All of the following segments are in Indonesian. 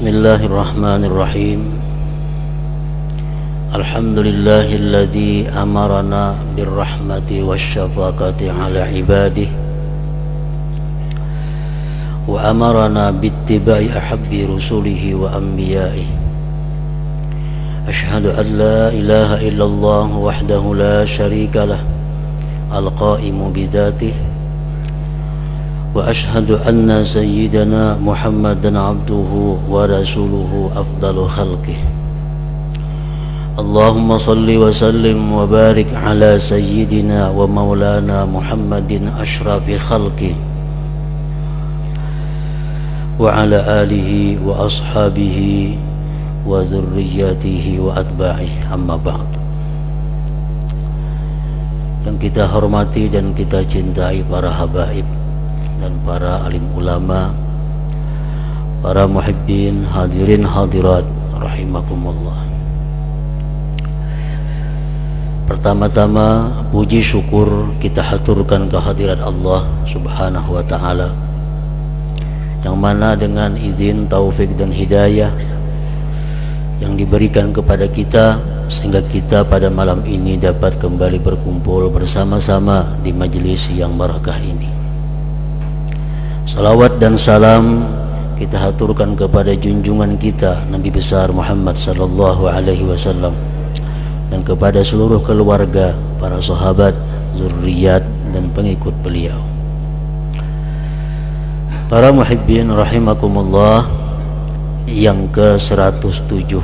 Bismillahirrahmanirrahim. Alhamdulillahilladzi amarana birrahmati wasyafaqati ala ibadihi wa amarana bittiba'i ahabbi rusulihi wa anbiya'ihi. Ashhadu an la ilaha illallah wahdahu la syarika lah al-qa'imu bidzatihi wa ashhadu anna sayyidana Muhammadan abduhu wa rasuluhu afdalu khalqih. Allahumma salli wa sallim wa barik ala sayyidina wa maulana Muhammadin ashrafi khalqih wa ala alihi wa ashabihi wa dzurriyyatihi wa atba'ihi, amma ba'd. Yang kita hormati dan kita cintai para habaib dan para alim ulama, para muhibbin, hadirin hadirat rahimakumullah. Pertama-tama puji syukur kita haturkan kehadirat Allah Subhanahu wa ta'ala, yang mana dengan izin, taufik dan hidayah yang diberikan kepada kita, sehingga kita pada malam ini dapat kembali berkumpul bersama-sama di majelis yang barakah ini. Salawat dan salam kita haturkan kepada junjungan kita Nabi besar Muhammad sallallahu alaihi wasallam, dan kepada seluruh keluarga, para sahabat, zurriyat dan pengikut beliau. Para muhibbin rahimakumullah, yang ke-107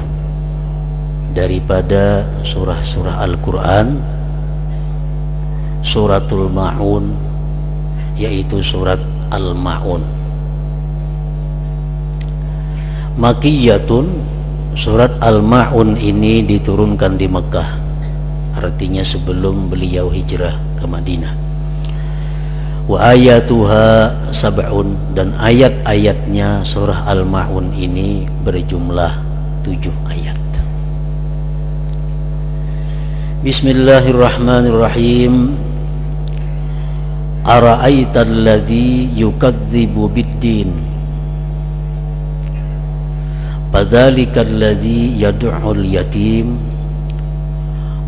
daripada surah-surah Al-Quran, suratul Ma'un, yaitu surat Al-Ma'un. Makkiyatun, surat Al-Ma'un ini diturunkan di Mekah, artinya sebelum beliau hijrah ke Madinah. Wa ayatuha sab'un, dan ayat-ayatnya surah Al-Ma'un ini berjumlah 7 ayat. Bismillahirrahmanirrahim. Ara'aital ladzi yukadzibu biddin, fadzalikal ladzi yad'ul yatim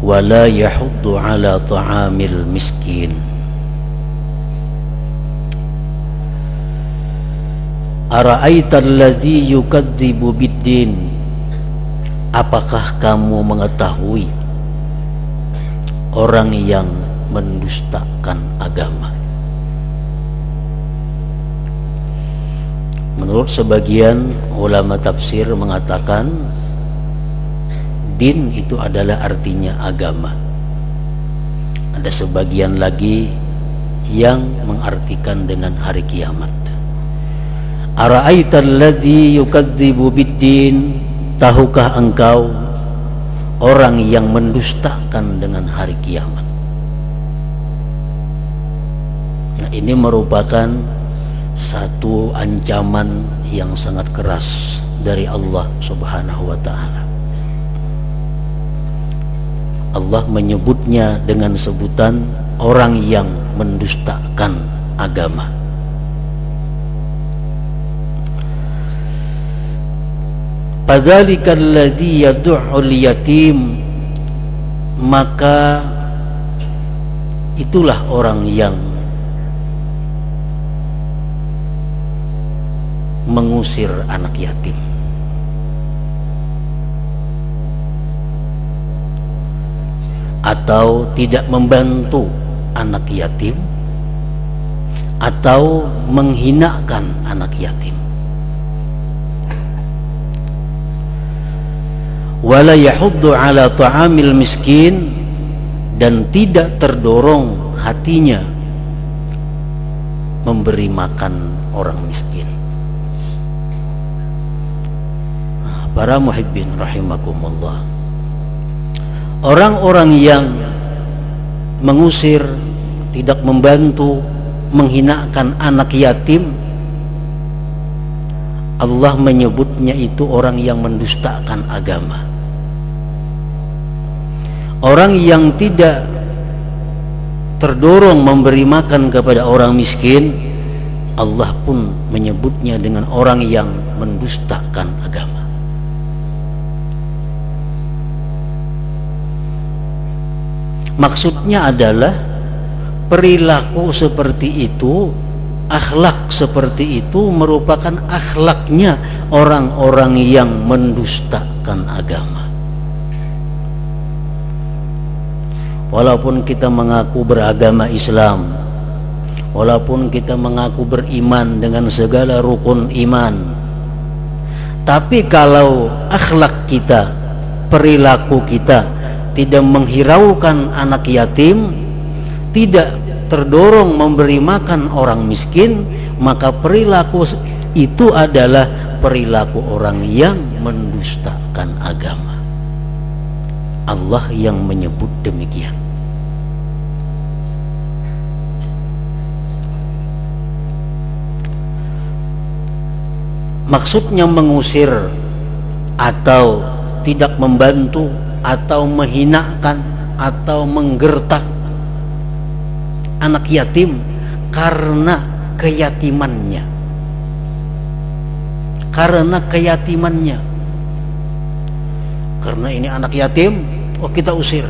wa la yahuddu ala ta'amil miskin. Ara'aital ladzi yukadzibu biddin, apakah kamu mengetahui orang yang mendustakan agama? Menurut sebagian ulama tafsir mengatakan din itu adalah artinya agama. Ada sebagian lagi yang mengartikan dengan hari kiamat. Ara'aital ladzi yukadzibu biddin, tahukah engkau orang yang mendustakan dengan hari kiamat? Nah, ini merupakan satu ancaman yang sangat keras dari Allah Subhanahu wa ta'ala. Allah menyebutnya dengan sebutan orang yang mendustakan agama. Fadzalikal ladzi yad'ul yatim, maka itulah orang yang mengusir anak yatim. Atau tidak membantu anak yatim, atau menghinakan anak yatim. Wala yahuddu ala ta'amil miskin, dan tidak terdorong hatinya memberi makan orang miskin. Para muhibbin rahimakumullah, orang-orang yang mengusir, tidak membantu, menghinakan anak yatim, Allah menyebutnya itu orang yang mendustakan agama. Orang yang tidak terdorong memberi makan kepada orang miskin, Allah pun menyebutnya dengan orang yang mendustakan agama. Maksudnya adalah perilaku seperti itu, akhlak seperti itu merupakan akhlaknya orang-orang yang mendustakan agama. Walaupun kita mengaku beragama Islam, walaupun kita mengaku beriman dengan segala rukun iman, tapi kalau akhlak kita, perilaku kita tidak menghiraukan anak yatim, tidak terdorong memberi makan orang miskin, maka perilaku itu adalah perilaku orang yang mendustakan agama. Allah yang menyebut demikian. Maksudnya mengusir atau tidak membantu atau menghinakan atau menggertak anak yatim karena keyatimannya, karena ini anak yatim, oh kita usir.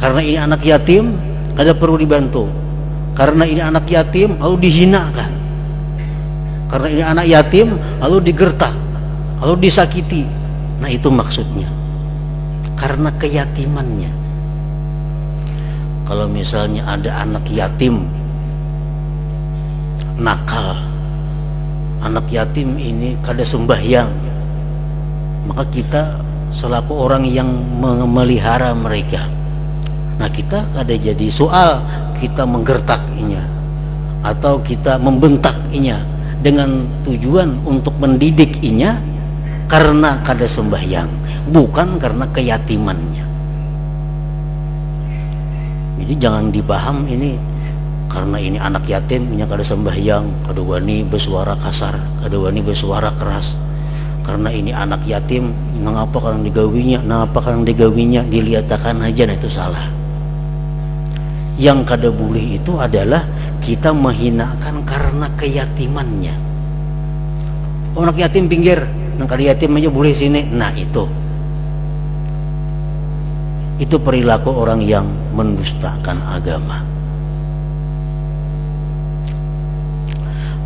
Karena ini anak yatim, ada perlu dibantu. Karena ini anak yatim, lalu dihinakan. Karena ini anak yatim, lalu digertak, lalu disakiti. Nah itu maksudnya, karena keyatimannya. Kalau misalnya ada anak yatim nakal, anak yatim ini kada sembahyang, maka kita selaku orang yang memelihara mereka, nah kita kada jadi soal kita menggertaknya atau kita membentaknya dengan tujuan untuk mendidiknya karena kada sembahyang, bukan karena keyatimannya. Jadi jangan dipaham ini karena ini anak yatim, ini kada sembahyang, kada wani bersuara kasar, kada wani bersuara keras. Karena ini anak yatim, mengapa kadang digawinya, mengapa kadang digawinya, diliatakan aja, nah itu salah. Yang kada boleh itu adalah kita menghinakan karena keyatimannya. Oh, anak yatim pinggir, nang kada yatim aja boleh sini. Nah itu perilaku orang yang mendustakan agama.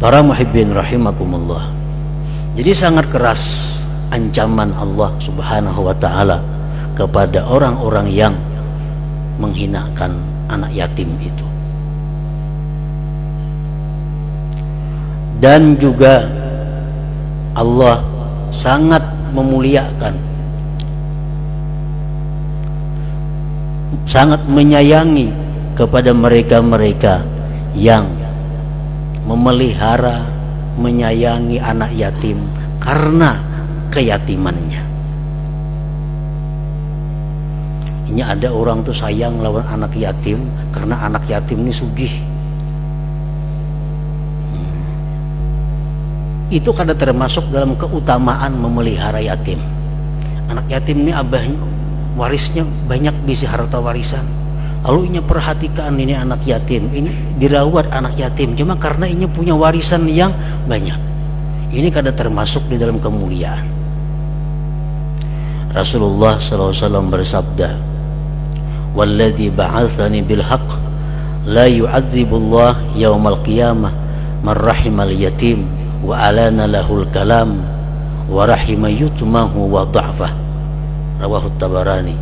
Para muhibbin rahimakumullah, jadi sangat keras ancaman Allah subhanahu wa ta'ala kepada orang-orang yang menghinakan anak yatim itu. Dan juga Allah sangat memuliakan, sangat menyayangi kepada mereka-mereka yang memelihara, menyayangi anak yatim karena keyatimannya. Ini ada orang tuh sayang lawan anak yatim karena anak yatim ini sugih. Itu kada termasuk dalam keutamaan memelihara yatim. Anak yatim ini abahnya warisnya banyak, bisa harta warisan, lalu ini perhatikan ini anak yatim, ini dirawat anak yatim cuma karena ini punya warisan yang banyak. Ini kada termasuk di dalam kemuliaan. Rasulullah SAW bersabda, "Walladzi ba'atsani bil haqq la yu'adzibullah yaumal qiyamah man rahimal yatim wa alana lahul kalam wa rahima yutmahu wa dha'fah." Rawahu Tabarani.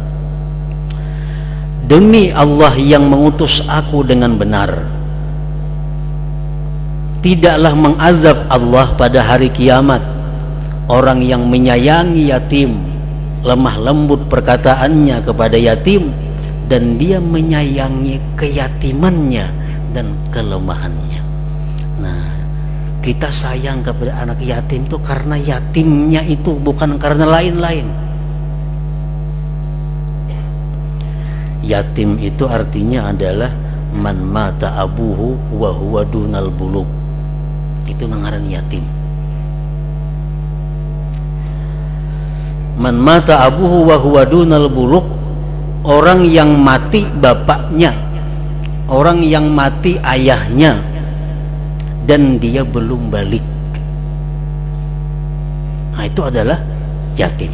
Demi Allah yang mengutus aku dengan benar, tidaklah mengazab Allah pada hari kiamat orang yang menyayangi yatim, lemah lembut perkataannya kepada yatim, dan dia menyayangi keyatimannya dan kelemahannya. Nah, kita sayang kepada anak yatim itu karena yatimnya itu, bukan karena lain-lain. Yatim itu artinya adalah man mata abuhu wa huwa dunal bulug. Itu ngaran yatim. Man mata abuhu wa huwa dunal bulug, orang yang mati bapaknya, orang yang mati ayahnya dan dia belum balik. itu adalah yatim.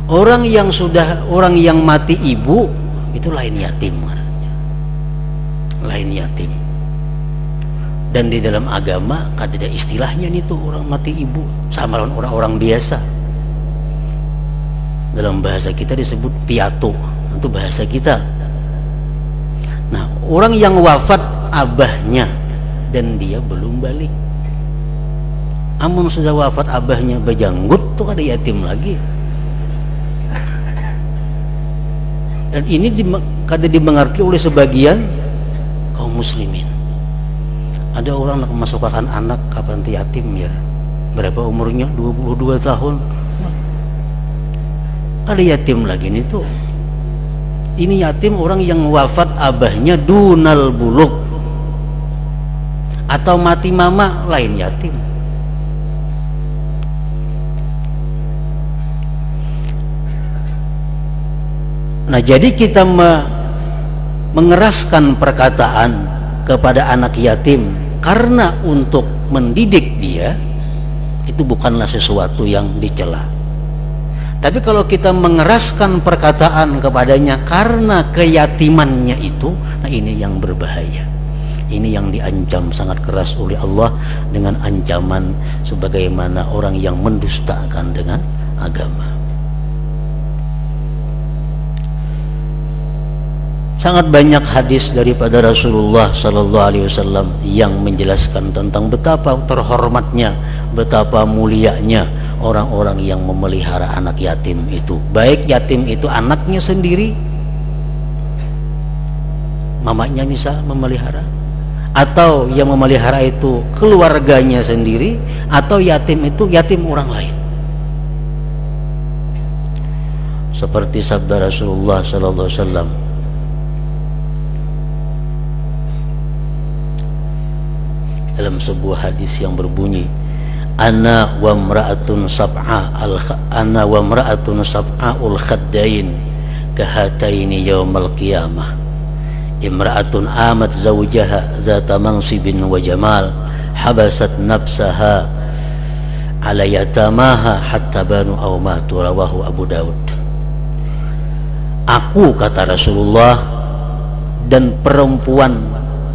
Orang yang mati ibu itu lain yatim, lain yatim. Dan di dalam agama ada istilahnya nih tuh, orang mati ibu sama orang-orang biasa. Dalam bahasa kita disebut piatu, itu bahasa kita. Nah, orang yang wafat abahnya dan dia belum balik, amun sudah wafat abahnya bejanggut tuh ada yatim lagi. Dan ini kada dimengerti oleh sebagian kaum muslimin. Ada orang nak memasukkan anak kapan yatim ya, berapa umurnya, 22 tahun ada yatim lagi nih tuh. Ini yatim orang yang wafat abahnya dunal buluk, atau mati mama, lain yatim. Nah, jadi kita mengeraskan perkataan kepada anak yatim karena untuk mendidik dia, itu bukanlah sesuatu yang dicela. Tapi kalau kita mengeraskan perkataan kepadanya karena keyatimannya itu, nah ini yang berbahaya. Ini yang diancam sangat keras oleh Allah dengan ancaman sebagaimana orang yang mendustakan dengan agama. Sangat banyak hadis daripada Rasulullah Sallallahu Alaihi Wasallam yang menjelaskan tentang betapa terhormatnya, betapa mulianya orang-orang yang memelihara anak yatim itu. Baik yatim itu anaknya sendiri, mamanya misal memelihara, atau yang memelihara itu keluarganya sendiri, atau yatim itu yatim orang lain. Seperti sabda Rasulullah Sallallahu Alaihi Wasallam, dalam sebuah hadis yang berbunyi, ana wa mra'atun sab'aul khaddain kahataini yaumal qiyamah, imra'atun amat zawjaha zata mansibin wa jamal, habasat nafsaha ala yatamaha hatta banu aw matu, rawahu Abu Daud. Aku, kata Rasulullah, dan perempuan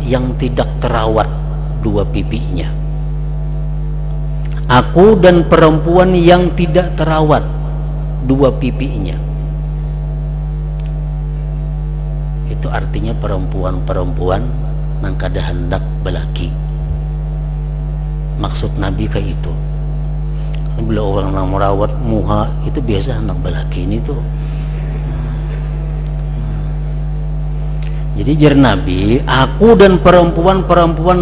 yang tidak terawat dua pipinya. Aku dan perempuan yang tidak terawat dua pipinya. Itu artinya perempuan-perempuan nang kada hendak belaki. Maksud Nabi kayak itu. Bila orang nang merawat muha itu biasa hendak belaki ini tuh. Jadi jar Nabi, aku dan perempuan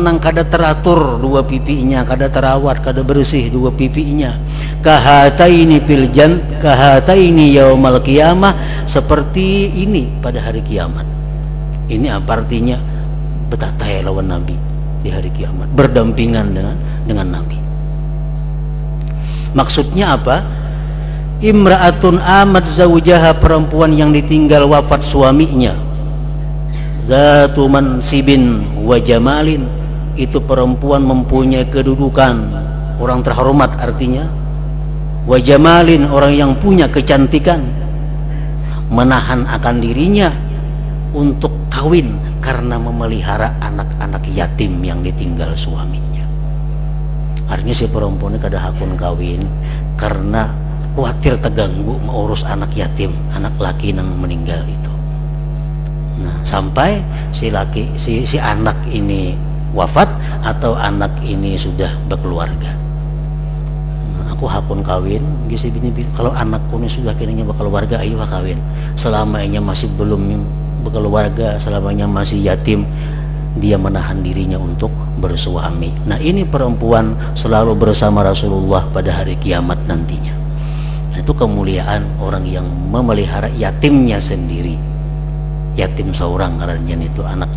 nang kada teratur dua pipinya, kada terawat, kada bersih dua pipinya, kahataini kahataini yaumal qiyamah, seperti ini pada hari kiamat. Ini apa artinya? Betatai lawan Nabi di hari kiamat, berdampingan dengan Nabi. Maksudnya apa? Imra'atun amat zawjaha, perempuan yang ditinggal wafat suaminya, zatu mansibin wa jamalin, itu perempuan mempunyai kedudukan, orang terhormat artinya, wa jamalin, orang yang punya kecantikan, menahan akan dirinya untuk kawin karena memelihara anak-anak yatim yang ditinggal suaminya. Artinya si perempuan ini kada hakun kawin karena khawatir terganggu mengurus anak yatim, anak laki yang meninggal itu. Nah, sampai si anak ini wafat atau anak ini sudah berkeluarga. Nah, aku hakun kawin, gisi bini. Kalau anakku ini sudah kini berkeluarga, ayo kawin. Selamanya masih belum berkeluarga, selamanya masih yatim, dia menahan dirinya untuk bersuami. Nah, ini perempuan selalu bersama Rasulullah pada hari kiamat nantinya. Nah, itu kemuliaan orang yang memelihara yatimnya sendiri. Yatim seorang karena itu anak.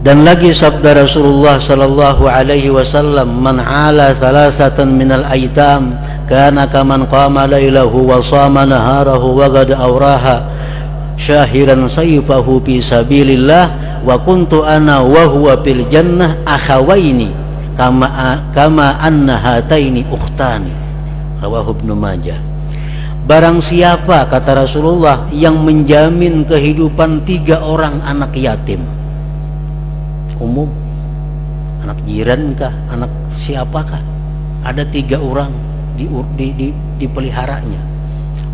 Dan lagi sabda Rasulullah sallallahu alaihi wasallam, man ala thalathatan minal aitam kana kaman qama lailahu wa sama naharahu wa qad awraha syahiran sayfahu fi sabilillah wa kuntu ana wa huwa fil jannah akhawaini kama anna hataini ukhtani, rawahu Ibnu Majah. Barang siapa, kata Rasulullah, yang menjamin kehidupan 3 orang anak yatim, umum, anak jiran kah, anak siapakah, ada 3 orang dipeliharanya.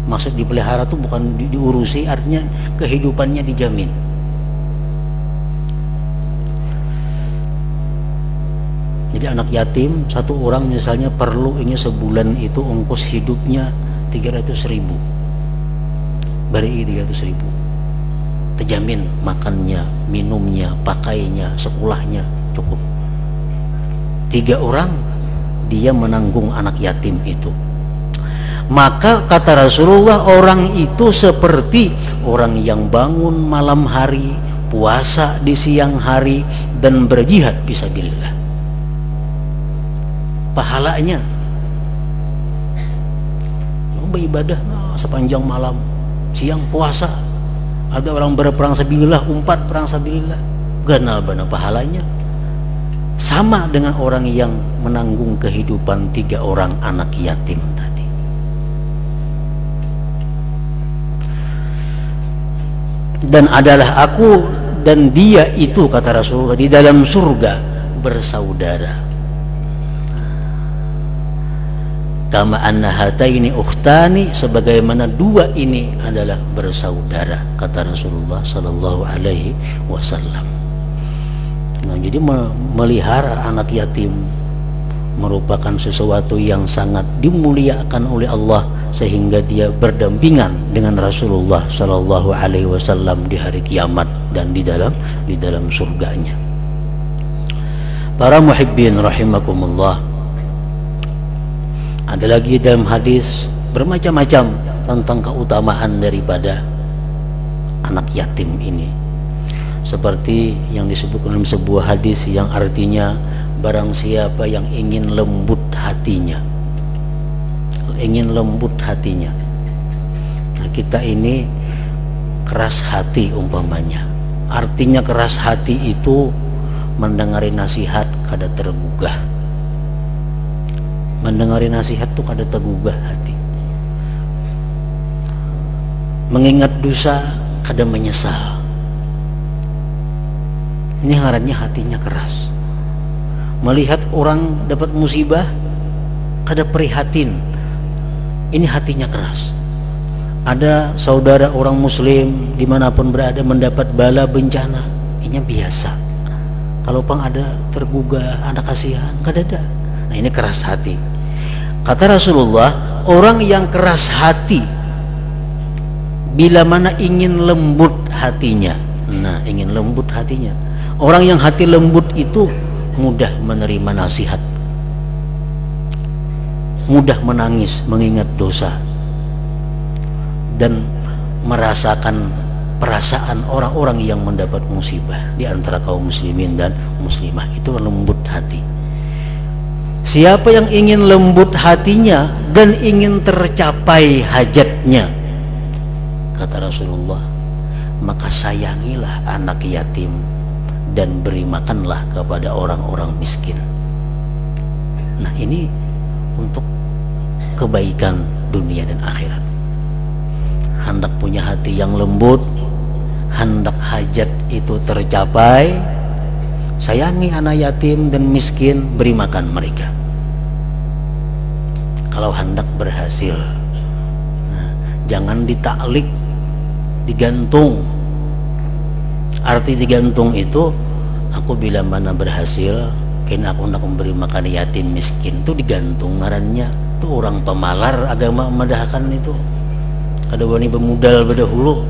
Maksud dipelihara itu bukan diurusi, artinya kehidupannya dijamin. Jadi anak yatim 1 orang misalnya perlu ini sebulan itu ongkos hidupnya 300.000, bari 300.000, terjamin makannya, minumnya, pakainya, sekolahnya cukup. 3 orang dia menanggung anak yatim itu. Maka kata Rasulullah, orang itu seperti orang yang bangun malam hari, puasa di siang hari, dan berjihad fisabilillah. Pahalanya beribadah sepanjang malam, siang puasa. Ada orang berperang sabilillah, umpat perang sabilillah, ganal bana pahalanya. Sama dengan orang yang menanggung kehidupan 3 orang anak yatim tadi. Dan adalah aku dan dia itu, kata Rasulullah, di dalam surga bersaudara. Kama anna hataini ukhtani, sebagaimana 2 ini adalah bersaudara, kata Rasulullah sallallahu alaihi wasallam. Nah, jadi melihara anak yatim merupakan sesuatu yang sangat dimuliakan oleh Allah, sehingga dia berdampingan dengan Rasulullah sallallahu alaihi wasallam di hari kiamat dan di dalam surganya. Para muhibbin rahimakumullah, ada lagi dalam hadis bermacam-macam tentang keutamaan daripada anak yatim ini, seperti yang disebutkan dalam sebuah hadis yang artinya, barang siapa yang ingin lembut hatinya, nah, kita ini keras hati umpamanya. Artinya keras hati itu mendengari nasihat kada tergugah, mendengari nasihat tuh kada tergugah hati, mengingat dosa kada menyesal. Ini ngarannya hatinya keras. Melihat orang dapat musibah kada prihatin, ini hatinya keras. Ada saudara orang muslim dimanapun berada mendapat bala bencana, ini biasa. Kalau pang ada tergugah, ada kasihan, kada ada. Nah, ini keras hati. Kata Rasulullah, orang yang keras hati bila mana ingin lembut hatinya. Nah, ingin lembut hatinya. Orang yang hati lembut itu mudah menerima nasihat, mudah menangis mengingat dosa, dan merasakan perasaan orang-orang yang mendapat musibah di antara kaum muslimin dan muslimah. Itu lembut hati. Siapa yang ingin lembut hatinya dan ingin tercapai hajatnya, kata Rasulullah, maka sayangilah anak yatim dan beri makanlah kepada orang-orang miskin. Nah, ini untuk kebaikan dunia dan akhirat. Hendak punya hati yang lembut, hendak hajat itu tercapai, sayangi anak yatim dan miskin, beri makan mereka. Kalau hendak berhasil, nah, jangan ditaklik, digantung. Arti digantung itu, aku bila mana berhasil, kena aku nak memberi makan yatim miskin, itu digantung ngarannya. Itu orang pemalar agama medahkan itu. Ada wani bermodal berdahulu,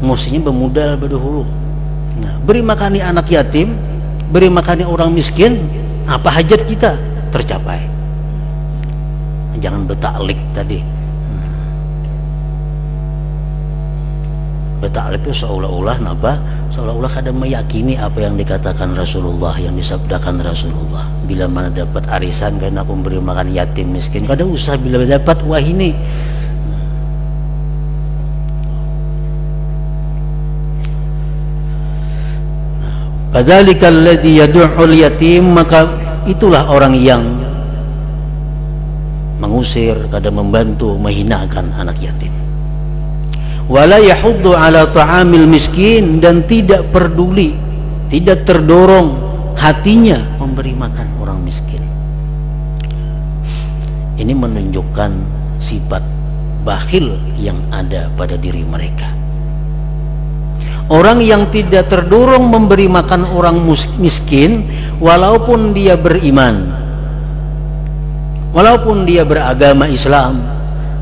mestinya bermodal berdahulu. Nah, beri makani anak yatim, beri makani orang miskin, apa hajat kita tercapai. Jangan betaklik tadi. Betaklik itu seolah-olah apa? Seolah-olah kada meyakini apa yang dikatakan Rasulullah, yang disabdakan Rasulullah. Bila mana dapat arisan karena aku memberi makan yatim miskin, kada usah bila dapat wah ini. Kadzalikal ladzi yad'ul yatim, maka itulah orang yang mengusir, kadang membantu, menghinakan anak yatim. Wala yahuddu ala ta'amil miskin, dan tidak peduli, tidak terdorong hatinya memberi makan orang miskin. Ini menunjukkan sifat bakhil yang ada pada diri mereka. Orang yang tidak terdorong memberi makan orang miskin, walaupun dia beriman, walaupun dia beragama Islam,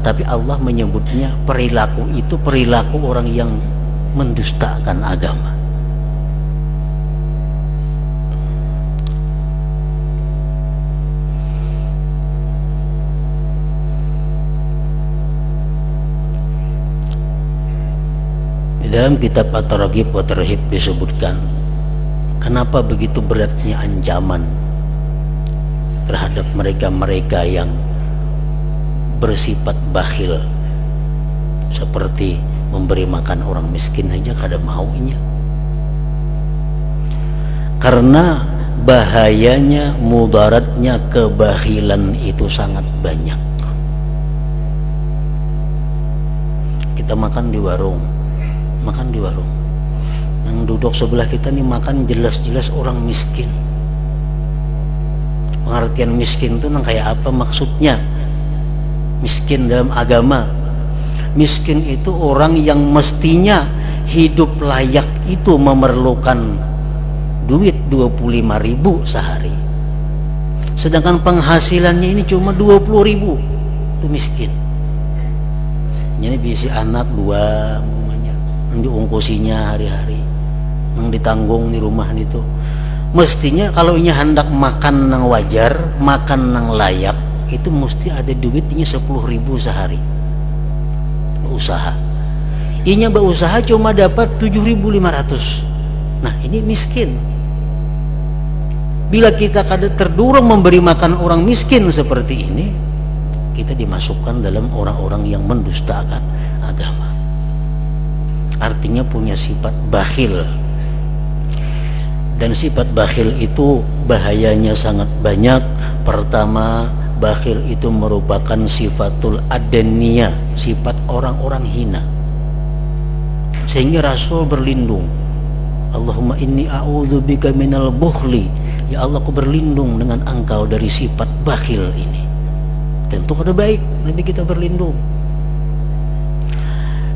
tapi Allah menyebutnya perilaku itu perilaku orang yang mendustakan agama. Dalam kitab At-Targhib wa Tarhib disebutkan kenapa begitu beratnya ancaman terhadap mereka-mereka yang bersifat bakhil, seperti memberi makan orang miskin aja kada maunya. Karena bahayanya, mudaratnya kebakhilan itu sangat banyak. Kita makan di warung, yang duduk sebelah kita nih makan jelas-jelas orang miskin. Pengertian miskin itu kayak apa maksudnya? Miskin dalam agama, miskin itu orang yang mestinya hidup layak itu memerlukan duit 25.000 sehari, sedangkan penghasilannya ini cuma 20.000, itu miskin. Jadi bisi anak dua yang diungkusinya hari-hari, yang ditanggung di rumah itu. Mestinya kalau ini hendak makan nang wajar, makan nang layak, itu mesti ada duitnya 10.000 sehari. Usaha. Inya berusaha cuma dapat 7.500. Nah, ini miskin. Bila kita kada terdorong memberi makan orang miskin seperti ini, kita dimasukkan dalam orang-orang yang mendustakan agama. Artinya punya sifat bakhil. Dan sifat bakhil itu bahayanya sangat banyak. Pertama, bakhil itu merupakan sifatul adaniyah, sifat orang-orang hina. Sehingga Rasul berlindung, Allahumma inni a'udzubika minal bukhli, ya Allah, aku berlindung dengan engkau dari sifat bakhil ini. Tentu kada baik Nabi kita berlindung.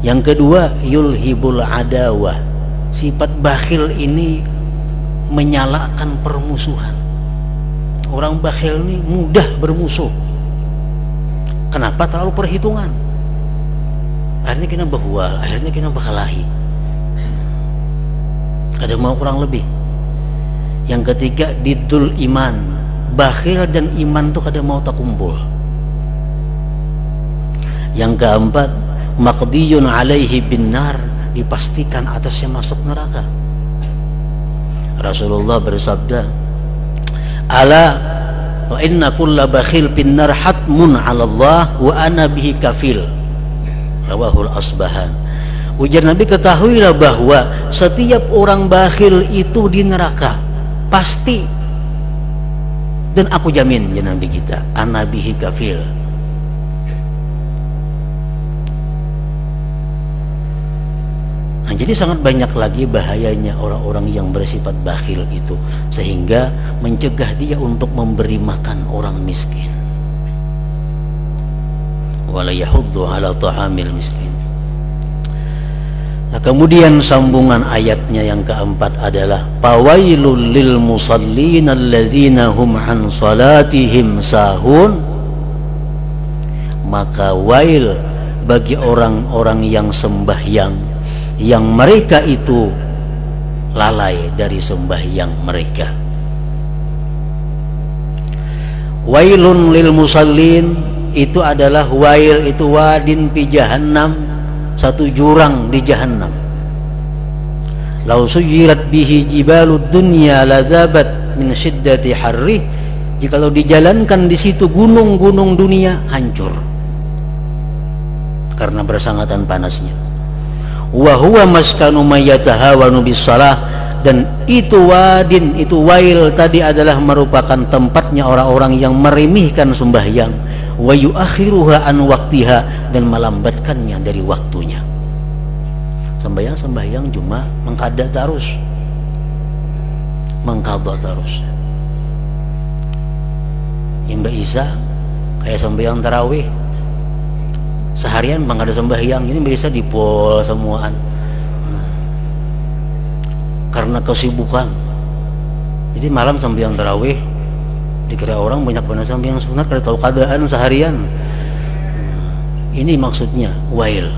Yang kedua, yulhibul adawah, sifat bakhil ini menyalakan permusuhan. Orang bakhil ini mudah bermusuh. Kenapa? Terlalu perhitungan. Akhirnya kita bahwal, akhirnya kita bakalahi. Kada mau kurang lebih. Yang ketiga, didul iman, bakhil dan iman tuh kada mau tak kumpul. Yang keempat, maqdiyun alaihi binnar, dipastikan atasnya masuk neraka. Rasulullah bersabda, ala wa inna kulla bakhil binnar hatmun ala Allah wa ana bihi kafil, rawahul Asbahan. Ujar Nabi, ketahuilah bahwa setiap orang bakhil itu di neraka pasti, dan aku jamin, ya Nabi kita, ana bihi kafil. Nah, jadi sangat banyak lagi bahayanya orang-orang yang bersifat bakhil itu, sehingga mencegah dia untuk memberi makan orang miskin. Wala yahuddu ala ta'amil miskin. Nah, kemudian sambungan ayatnya yang keempat adalah fawailul lil musallin alladzina hum an salatihim sahun. Maka wail bagi orang-orang yang sembahyang yang mereka itu lalai dari sembahyang mereka. Wailun lil musallin itu adalah wail itu wadin fi jahannam, satu jurang di jahannam. Lau suyirat bihi jibalud dunya ladzabat min syiddati harri, jikalau dijalankan di situ gunung-gunung dunia hancur karena bersangatan panasnya. Wa huwa maskanu may yatahawanu bis shalah, dan itu wadin, itu wail tadi adalah merupakan tempatnya orang-orang yang meremehkan sembahyang, wa yuakhiruha an waktiha, dan melambatkannya dari waktunya. Sembahyang cuma mengqada terus, mengqada terus. Mbak Isa kayak sembahyang tarawih seharian bang ada sembahyang, ini Mbak Isa dipol semuaan karena kesibukan. Jadi malam sembahyang tarawih dikira orang banyak banget sembahyang sunat, kada tahu keadaan seharian. Ini maksudnya wail.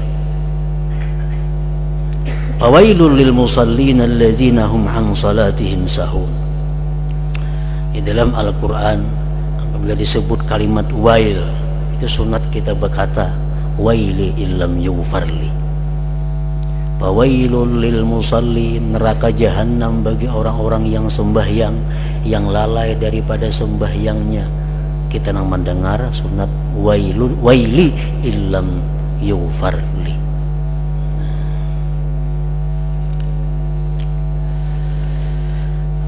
Fawailul lil musallin alladzina hum an salatihim sahun. Di dalam Al-Qur'an apabila disebut kalimat wail, itu sunat kita berkata waili illam yughfarli. Fawailul lil musallin, neraka jahanam bagi orang-orang yang sembahyang, yang lalai daripada sembahyangnya. Kita nang mendengar sunat waili illam yughfarli.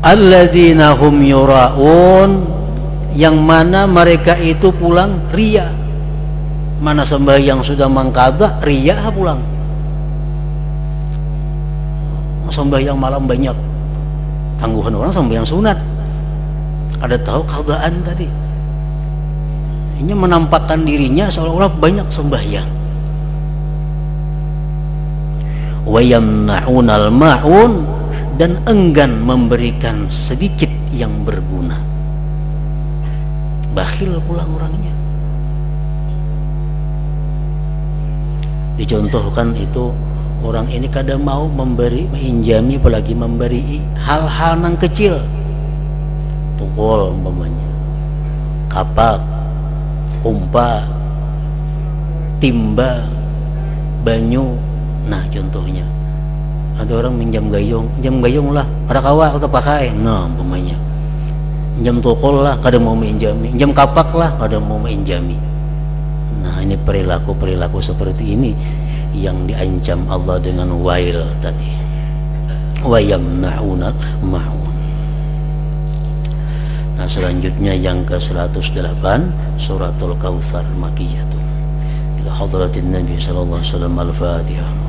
Alladzina hum yura'un, yang mana mereka itu pulang ria. Mana sembahyang sudah mengqadha, ria pulang. Sembahyang malam banyak, tangguhan orang sembahyang sunat, ada tahu qadaan tadi. Ini menampakkan dirinya seolah-olah banyak sembahyang. Wa yamna'unal ma'un, dan enggan memberikan sedikit yang berguna. Bakhil pulang orangnya. Dicontohkan itu, orang ini kadang mau memberi, menginjami, apalagi memberi hal-hal yang kecil, pukul umpamanya, kapak, umpa, timba, banyu. Nah contohnya, ada orang minjam gayung lah, ada kawa kita pakai. Nah umpamanya, minjam tokol lah, kadang mau menjami, minjam kapak lah, kadang mau menjami. Nah ini perilaku seperti ini yang diancam Allah dengan wail tadi. Wa yamna'una ma'un. Nah selanjutnya yang ke-108, suratul Kautsar Makkiyah. Ila hadratin Nabi sallallahu alaihi wasallam, Al-Fatihah.